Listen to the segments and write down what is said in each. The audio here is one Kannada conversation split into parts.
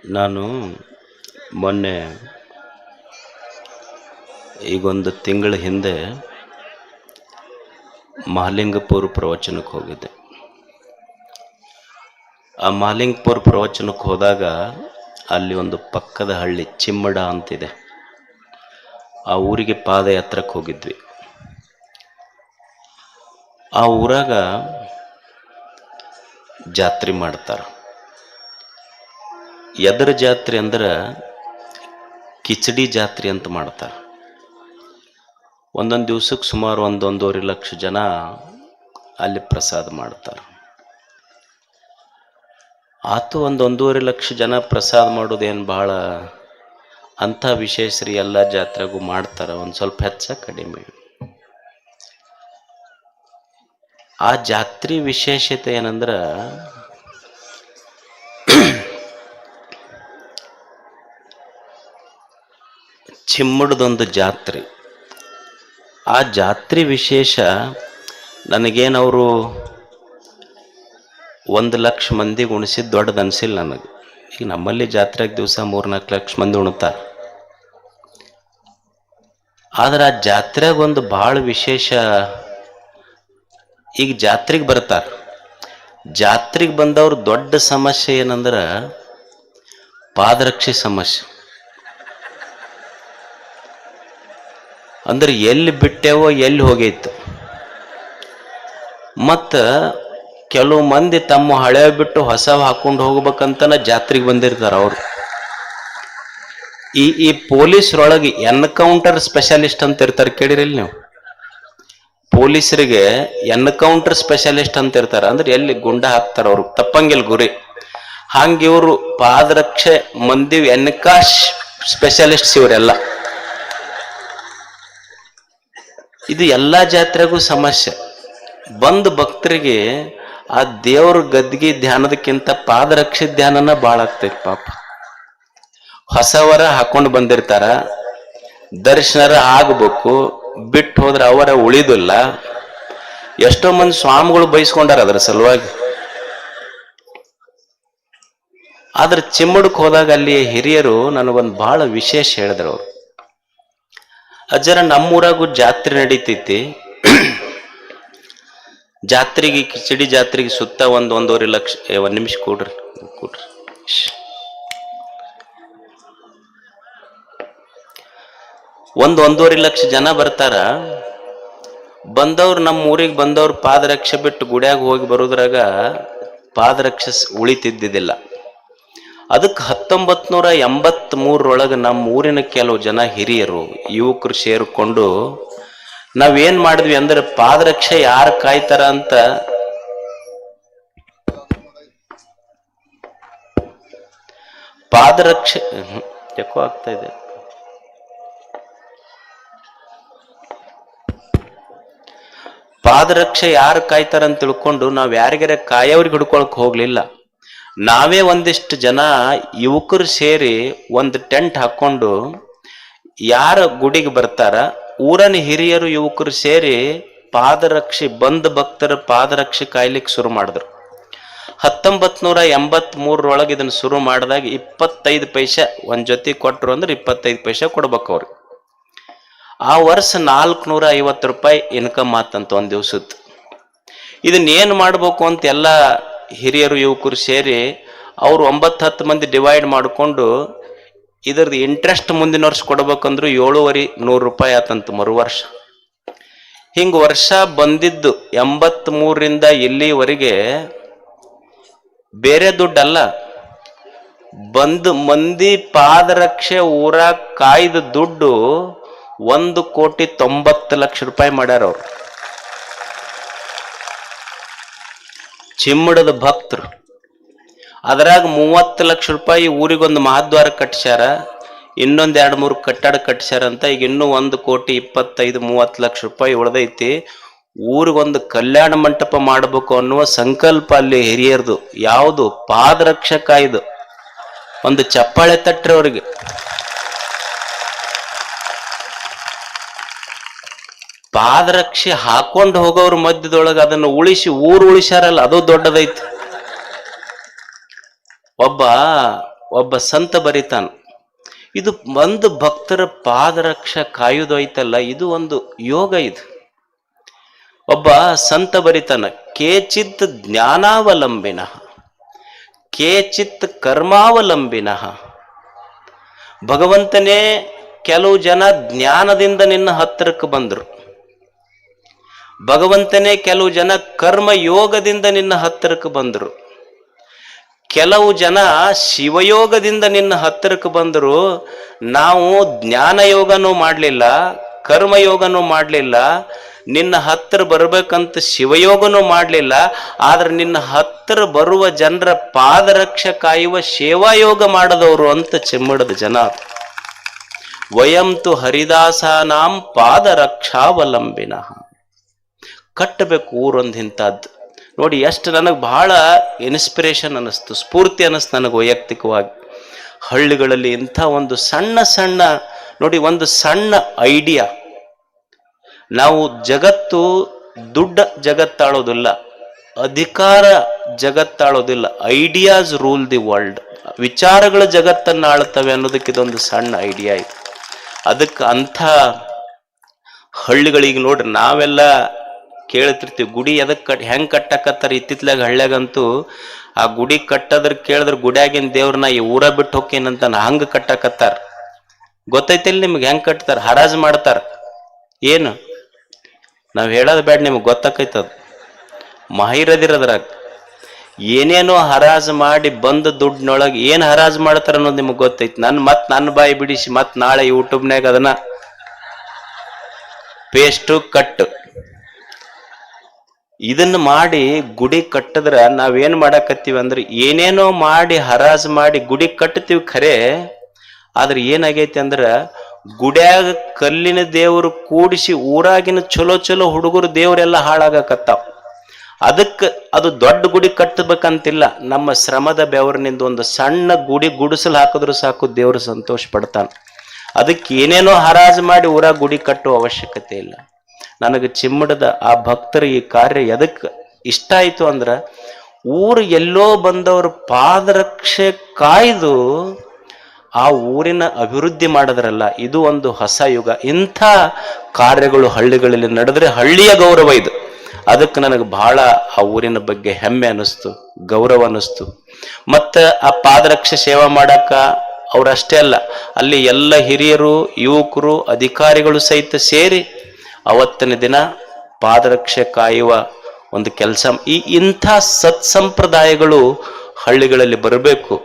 ನಾನು ಮೊನ್ನೆ ಈಗೊಂದು ತಿಂಗಳ ಹಿಂದೆ ಮಹಾಲಿಂಗಪುರ ಪ್ರವಚನಕ್ಕೆ ಹೋಗಿದ್ದೆ. ಆ ಮಹಾಲಿಂಗಪುರ ಪ್ರವಚನಕ್ಕೆ ಹೋದಾಗ ಅಲ್ಲಿ ಒಂದು ಪಕ್ಕದ ಹಳ್ಳಿ ಚಿಮ್ಮಡ ಅಂತಿದೆ, ಆ ಊರಿಗೆ ಪಾದಯಾತ್ರಕ್ಕೆ ಹೋಗಿದ್ವಿ. ಆ ಊರಾಗ ಜಾತ್ರೆ ಮಾಡ್ತಾರೆ. ಎದರ ಜಾತ್ರೆ ಅಂದ್ರೆ ಕಿಚಡಿ ಜಾತ್ರೆ ಅಂತ ಮಾಡ್ತಾರೆ. ಒಂದೊಂದು ದಿವ್ಸಕ್ಕೆ ಸುಮಾರು 1-1.5 ಲಕ್ಷ ಜನ ಅಲ್ಲಿ ಪ್ರಸಾದ ಮಾಡ್ತಾರೆ. ಆತು 1-1.5 ಲಕ್ಷ ಜನ ಪ್ರಸಾದ ಮಾಡೋದೇನು ಭಾಳ ಅಂಥ ವಿಶೇಷ ರೀ. ಎಲ್ಲ ಜಾತ್ರೆಗೂ ಮಾಡ್ತಾರೆ, ಒಂದು ಸ್ವಲ್ಪ ಹೆಚ್ಚ ಕಡಿಮೆ. ಆ ಜಾತ್ರೆ ವಿಶೇಷತೆ ಏನಂದ್ರೆ ಚಿಮ್ಮಡದೊಂದು ಜಾತ್ರೆ. ಆ ಜಾತ್ರೆ ವಿಶೇಷ ನನಗೇನವರು 1 ಲಕ್ಷ ಮಂದಿಗೆ ಉಣಿಸಿದ್ದು ದೊಡ್ಡದು ಅನಿಸಿಲ್ಲ ನನಗೆ. ಈಗ ನಮ್ಮಲ್ಲಿ ಜಾತ್ರೆಗೆ ದಿವಸ 3-4 ಲಕ್ಷ ಮಂದಿ ಉಣ್ತಾರೆ. ಆದ್ರೆ ಆ ಜಾತ್ರೆಗೆ ಒಂದು ಭಾಳ ವಿಶೇಷ. ಈಗ ಜಾತ್ರೆಗೆ ಬರ್ತಾರೆ, ಜಾತ್ರೆಗೆ ಬಂದವ್ರ ದೊಡ್ಡ ಸಮಸ್ಯೆ ಏನಂದ್ರೆ ಪಾದರಕ್ಷೆ ಸಮಸ್ಯೆ. ಅಂದ್ರೆ ಎಲ್ಲಿ ಬಿಟ್ಟೆವೋ ಎಲ್ಲಿ ಹೋಗೈತು. ಮತ್ತು ಕೆಲವು ಮಂದಿ ತಮ್ಮ ಹಳೆ ಬಿಟ್ಟು ಹೊಸವ ಹಾಕೊಂಡು ಹೋಗ್ಬೇಕಂತನ ಜಾತ್ರೆಗೆ ಬಂದಿರ್ತಾರೆ ಅವರು. ಈ ಪೊಲೀಸರೊಳಗೆ ಎನ್ಕೌಂಟರ್ ಸ್ಪೆಷಲಿಸ್ಟ್ ಅಂತ ಇರ್ತಾರೆ, ಕೇಳಿರಿಲ್ಲ ನೀವು? ಪೊಲೀಸರಿಗೆ ಎನ್ಕೌಂಟರ್ ಸ್ಪೆಷಲಿಸ್ಟ್ ಅಂತ ಇರ್ತಾರೆ. ಅಂದ್ರೆ ಎಲ್ಲಿ ಗುಂಡ ಹಾಕ್ತಾರೆ ಅವ್ರು ತಪ್ಪಂಗಿಲ್ಲ ಗುರಿ. ಹಂಗೆ ಇವರು ಪಾದರಕ್ಷೆ ಮಂದಿ ಎನ್ಕಾಶ್ ಸ್ಪೆಷಲಿಸ್ಟ್ಸ್ ಇವರೆಲ್ಲ. ಇದು ಎಲ್ಲ ಜಾತ್ರೆಗೂ ಸಮಸ್ಯೆ. ಬಂದು ಭಕ್ತರಿಗೆ ಆ ದೇವ್ರ ಗದ್ಗಿ ಧ್ಯಾನದಕ್ಕಿಂತ ಪಾದರಕ್ಷೆ ಧ್ಯಾನನ ಭಾಳ ಆಗ್ತೈತಿ. ಪಾಪ ಹೊಸವರ ಹಾಕೊಂಡು ಬಂದಿರ್ತಾರ, ದರ್ಶನರ ಆಗಬೇಕು, ಬಿಟ್ಟು ಹೋದ್ರೆ ಅವರ ಉಳಿದಿಲ್ಲ. ಎಷ್ಟೋ ಮಂದಿ ಸ್ವಾಮಿಗಳು ಬಯಸ್ಕೊಂಡಾರ ಅದರ ಸಲುವಾಗಿ. ಆದ್ರೆ ಚಿಮ್ಮಡಕ್ಕೆ ಹೋದಾಗ ಅಲ್ಲಿ ಹಿರಿಯರು ನನಗೊಂದು ಭಾಳ ವಿಶೇಷ ಹೇಳಿದ್ರು. ಅವರು ಅಜ್ಜರ ನಮ್ಮೂರಾಗೂ ಜಾತ್ರೆ ನಡೀತೈತಿ, ಜಾತ್ರೆಗೆ ಕಿಚಡಿ ಜಾತ್ರೆಗೆ ಸುತ್ತ 1-1.5 ಲಕ್ಷ. 1 ನಿಮಿಷ ಕೊಡ್ರಿ. 1-1.5 ಲಕ್ಷ ಜನ ಬರ್ತಾರ. ಬಂದವ್ರು ನಮ್ಮ ಊರಿಗೆ ಬಂದವ್ರು ಪಾದರಕ್ಷೆ ಬಿಟ್ಟು ಗುಡಿಯಾಗ ಹೋಗಿ ಬರೋದ್ರಾಗ ಪಾದರಕ್ಷೆ ಉಳಿತಿದ್ದಿದ್ದಿಲ್ಲ. ಅದಕ್ಕೆ 1983 ನಮ್ಮ ಊರಿನ ಕೆಲವು ಜನ ಹಿರಿಯರು ಯುವಕರು ಸೇರಿಕೊಂಡು ನಾವೇನ್ ಮಾಡಿದ್ವಿ ಅಂದ್ರೆ ಪಾದರಕ್ಷೆ ಯಾರು ಕಾಯ್ತಾರ ಅಂತ ಪಾದರಕ್ಷೆ ಯಾಕೋ ಆಗ್ತಾ ಇದೆ. ಪಾದರಕ್ಷೆ ಯಾರು ಕಾಯ್ತಾರ ಅಂತ ತಿಳ್ಕೊಂಡು ನಾವ್ ಯಾರಿಗಾರ ಕಾಯೋರಿಗೆ ಹಿಡ್ಕೊಳಕ್ ಹೋಗ್ಲಿಲ್ಲ. ನಾವೇ ಒಂದಿಷ್ಟು ಜನ ಯುವಕರು ಸೇರಿ ಒಂದು ಟೆಂಟ್ ಹಾಕೊಂಡು ಯಾರ ಗುಡಿಗೆ ಬರ್ತಾರ ಊರನ ಹಿರಿಯರು ಯುವಕರು ಸೇರಿ ಪಾದರಕ್ಷೆ ಬಂದ ಭಕ್ತರ ಪಾದರಕ್ಷೆ ಕಾಯ್ಲಿಕ್ಕೆ ಶುರು ಮಾಡಿದ್ರು. 1983 ಇದನ್ನು ಶುರು ಮಾಡಿದಾಗ 25 ಪೈಸೆ ಒಂದ್ ಜೊತೆ ಕೊಟ್ರು ಅಂದ್ರೆ 25 ಪೈಸೆ ಕೊಡ್ಬೇಕು ಅವ್ರಿಗೆ. ಆ ವರ್ಷ 450 ರೂಪಾಯಿ ಇನ್ಕಮ್ ಆತಂತ ಒಂದ್ ದಿವ್ಸದ್ದು. ಇದನ್ನ ಏನ್ ಮಾಡ್ಬೇಕು ಅಂತ ಎಲ್ಲ ಹಿರಿಯರು ಯುವಕರು ಸೇರಿ ಅವ್ರು 9-10 ಮಂದಿ ಡಿವೈಡ್ ಮಾಡಿಕೊಂಡು ಇದ್ರದ್ದು ಇಂಟ್ರೆಸ್ಟ್ ಮುಂದಿನ ವರ್ಷ ಕೊಡ್ಬೇಕಂದ್ರು 7,500 ರೂಪಾಯಿ ಆತಂತ ಮರು ವರ್ಷ. ಹಿಂಗ ವರ್ಷ ಬಂದಿದ್ದು 83ರಿಂದ ಇಲ್ಲಿವರೆಗೆ ಬೇರೆ ದುಡ್ಡಲ್ಲ, ಬಂದು ಮಂದಿ ಪಾದರಕ್ಷೆ ಊರಾಗ ಕಾಯ್ದ ದುಡ್ಡು 1,90 ಲಕ್ಷ ರೂಪಾಯಿ ಮಾಡ್ಯಾರ ಅವ್ರು. ಚಿಮ್ಮಡದ ಭಕ್ತರು ಅದ್ರಾಗ 30 ಲಕ್ಷ ರೂಪಾಯಿ ಊರಿಗೊಂದು ಮಹಾದ್ವಾರ ಕಟ್ಸ್ಯಾರ, ಇನ್ನೊಂದು 2-3 ಕಟ್ಟಡ ಕಟ್ಸ್ಯಾರ ಅಂತ. ಈಗ ಇನ್ನೂ 1,25-30 ಲಕ್ಷ ರೂಪಾಯಿ ಉಳ್ದೈತಿ. ಊರಿಗೊಂದು ಕಲ್ಯಾಣ ಮಂಟಪ ಮಾಡಬೇಕು ಅನ್ನುವ ಸಂಕಲ್ಪ ಅಲ್ಲಿ ಹಿರಿಯರ್ದು. ಯಾವುದು? ಪಾದರಕ್ಷೆ ಕಾಯ್ದು. ಒಂದು ಚಪ್ಪಾಳೆ ತಟ್ರಿ ಅವ್ರಿಗೆ. ಪಾದರಕ್ಷೆ ಹಾಕೊಂಡು ಹೋಗೋವ್ರ ಮಧ್ಯದೊಳಗೆ ಅದನ್ನು ಉಳಿಸಿ ಊರು ಉಳಿಸ್ಯಾರಲ್ಲ, ಅದು ದೊಡ್ಡದೈತಿ. ಒಬ್ಬ ಒಬ್ಬ ಸಂತ ಬರಿತಾನ, ಇದು ಒಂದು ಭಕ್ತರ ಪಾದರಕ್ಷ ಕಾಯುವುದು ಐತಲ್ಲ, ಇದು ಒಂದು ಯೋಗ. ಇದು ಒಬ್ಬ ಸಂತ ಬರಿತಾನ, ಕೇಚಿತ್ ಜ್ಞಾನಾವಲಂಬಿನ ಕೇಚಿತ್ ಕರ್ಮಾವಲಂಬಿನ. ಭಗವಂತನೇ ಕೆಲವು ಜನ ಜ್ಞಾನದಿಂದ ನಿನ್ನ ಹತ್ತಿರಕ್ಕೆ ಬಂದರು, ಭಗವಂತನೇ ಕೆಲವು ಜನ ಕರ್ಮ ಯೋಗದಿಂದ ನಿನ್ನ ಹತ್ತಿರಕ್ಕೆ ಬಂದರು, ಕೆಲವು ಜನ ಶಿವಯೋಗದಿಂದ ನಿನ್ನ ಹತ್ತಿರಕ್ಕೆ ಬಂದರು. ನಾವು ಜ್ಞಾನ ಯೋಗನೂ ಮಾಡಲಿಲ್ಲ, ಕರ್ಮಯೋಗನೂ ಮಾಡಲಿಲ್ಲ, ನಿನ್ನ ಹತ್ತಿರ ಬರ್ಬೇಕಂತ ಶಿವಯೋಗನೂ ಮಾಡಲಿಲ್ಲ, ಆದ್ರೆ ನಿನ್ನ ಹತ್ತಿರ ಬರುವ ಜನರ ಪಾದರಕ್ಷ ಕಾಯುವ ಸೇವಾಯೋಗ ಮಾಡದವರು ಅಂತ ಚಿಮ್ಮಡದ ಜನ. ವಯಂತು ಹರಿದಾಸಾನಾಂ ಪಾದರಕ್ಷಾವಲಂಬಿನ. ಕಟ್ಟಬೇಕು ಊರೊಂದು ಇಂಥದ್ದು. ನೋಡಿ ಎಷ್ಟು ನನಗೆ ಬಹಳ ಇನ್ಸ್ಪಿರೇಷನ್ ಅನ್ನಿಸ್ತು, ಸ್ಫೂರ್ತಿ ಅನ್ನಿಸ್ತು ನನಗೆ ವೈಯಕ್ತಿಕವಾಗಿ. ಹಳ್ಳಿಗಳಲ್ಲಿ ಇಂಥ ಒಂದು ಸಣ್ಣ ಸಣ್ಣ ನೋಡಿ, ಒಂದು ಸಣ್ಣ ಐಡಿಯಾ. ನಾವು ಜಗತ್ತು ದುಡ್ಡ ಜಗತ್ತಾಳೋದಿಲ್ಲ, ಅಧಿಕಾರ ಜಗತ್ತಾಳೋದಿಲ್ಲ, ಐಡಿಯಾಸ್ ರೂಲ್ ದಿ ವರ್ಲ್ಡ್. ವಿಚಾರಗಳ ಜಗತ್ತನ್ನು ಆಳ್ತವೆ ಅನ್ನೋದಕ್ಕೆ ಇದೊಂದು ಸಣ್ಣ ಐಡಿಯಾ ಇದೆ. ಅದಕ್ಕೆ ಅಂಥ ಹಳ್ಳಿಗಳಿಗೆ ನೋಡ್ರಿ, ನಾವೆಲ್ಲ ಕೇಳ್ತಿರ್ತೀವಿ ಗುಡಿ ಎದಕ್ಕೆ ಹೆಂಗೆ ಕಟ್ಟಕತ್ತಾರ. ಇತ್ತಿತ್ಲಾಗ ಹಳ್ಳ್ಯಾಗಂತೂ ಆ ಗುಡಿ ಕಟ್ಟದ್ರ ಕೇಳಿದ್ರೆ ಗುಡಿಯಾಗಿನ ದೇವ್ರನ್ನ ಈ ಊರ ಬಿಟ್ಟು ಹೋಗ್ಕೇನಂತ ಹಂಗೆ ಕಟ್ಟಕತ್ತಾರ. ಗೊತ್ತೈತಿಲ್ಲ ನಿಮ್ಗೆ ಹೆಂಗೆ ಕಟ್ತಾರ? ಹರಾಜು ಮಾಡ್ತಾರ. ಏನು ನಾವು ಹೇಳೋದು ಬೇಡ, ನಿಮ್ಗೆ ಗೊತ್ತಾಕೈತದ. ಮಾಹಿರದಿರದ್ರಾಗ ಏನೇನೋ ಹರಾಜು ಮಾಡಿ ಬಂದ ದುಡ್ಡಿನೊಳಗೆ ಏನು ಹರಾಜು ಮಾಡ್ತಾರ ಅನ್ನೋದು ನಿಮ್ಗೆ ಗೊತ್ತೈತಿ. ನನ್ನ ಬಾಯಿ ಬಿಡಿಸಿ ಮತ್ತೆ ನಾಳೆ ಯೂಟ್ಯೂಬ್ನಾಗ ಅದನ್ನ ಪೇಸ್ಟು ಕಟ್ಟು ಇದನ್ನ ಮಾಡಿ ಗುಡಿ ಕಟ್ಟಿದ್ರ ನಾವೇನ್ ಮಾಡಾಕತ್ತೀವಿ ಅಂದ್ರೆ ಏನೇನೋ ಮಾಡಿ ಹರಾಜು ಮಾಡಿ ಗುಡಿ ಕಟ್ಟತೀವಿ ಖರೆ. ಆದ್ರೆ ಏನಾಗೈತಿ ಅಂದ್ರ ಗುಡ್ಯಾಗ ಕಲ್ಲಿನ ದೇವರು ಕೂಡಿಸಿ ಊರಾಗಿನ ಚಲೋ ಚಲೋ ಹುಡುಗರು ದೇವರೆಲ್ಲ ಹಾಳಾಗಕತ್ತಾವ. ಅದಕ್ಕೆ ಅದು ದೊಡ್ಡ ಗುಡಿ ಕಟ್ಟಬೇಕಂತಿಲ್ಲ, ನಮ್ಮ ಶ್ರಮದ ಬೆವರಿನಿಂದ ಒಂದು ಸಣ್ಣ ಗುಡಿ ಗುಡಿಸಲು ಹಾಕಿದ್ರು ಸಾಕು, ದೇವರು ಸಂತೋಷ ಪಡ್ತಾನೆ. ಅದಕ್ಕೆ ಏನೇನೋ ಹರಾಜು ಮಾಡಿ ಊರಾಗ ಗುಡಿ ಕಟ್ಟುವ ಅವಶ್ಯಕತೆ ಇಲ್ಲ. ನನಗೆ ಚಿಮ್ಮಡದ ಆ ಭಕ್ತರ ಈ ಕಾರ್ಯ ಎದಕ್ಕೆ ಇಷ್ಟ ಆಯ್ತು ಅಂದ್ರ, ಊರು ಎಲ್ಲೋ ಬಂದವರು ಪಾದರಕ್ಷೆ ಕಾಯ್ದು ಆ ಊರಿನ ಅಭಿವೃದ್ಧಿ ಮಾಡಿದ್ರಲ್ಲ, ಇದು ಒಂದು ಹೊಸ ಯುಗ. ಇಂಥ ಕಾರ್ಯಗಳು ಹಳ್ಳಿಗಳಲ್ಲಿ ನಡೆದ್ರೆ ಹಳ್ಳಿಯ ಗೌರವ ಇದು. ಅದಕ್ಕೆ ನನಗೆ ಬಹಳ ಆ ಊರಿನ ಬಗ್ಗೆ ಹೆಮ್ಮೆ ಅನ್ನಿಸ್ತು, ಗೌರವ ಅನ್ನಿಸ್ತು. ಮತ್ತು ಆ ಪಾದರಕ್ಷೆ ಸೇವಾ ಮಾಡಕ್ಕ ಅವರಷ್ಟೇ ಅಲ್ಲ, ಅಲ್ಲಿ ಎಲ್ಲ ಹಿರಿಯರು, ಯುವಕರು, ಅಧಿಕಾರಿಗಳು ಸಹಿತ ಸೇರಿ ಅವತ್ತಿನ ದಿನ ಪಾದರಕ್ಷೆ ಕಾಯುವ ಒಂದು ಕೆಲಸ. ಇಂಥ ಸತ್ಸಂಪ್ರದಾಯಗಳು ಹಳ್ಳಿಗಳಲ್ಲಿ ಬರಬೇಕು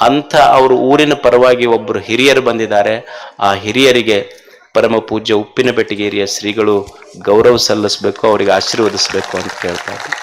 ಅಂತ ಅವರು ಊರಿನ ಪರವಾಗಿ ಒಬ್ಬರು ಹಿರಿಯರು ಬಂದಿದ್ದಾರೆ. ಆ ಹಿರಿಯರಿಗೆ ಪರಮ ಪೂಜ್ಯ ಉಪ್ಪಿನಬೆಟಗೇರಿಯ ಶ್ರೀಗಳು ಗೌರವ ಸಲ್ಲಿಸಬೇಕು, ಅವರಿಗೆ ಆಶೀರ್ವದಿಸಬೇಕು ಅಂತ ಕೇಳ್ತಾ ಇದ್ದೀನಿ.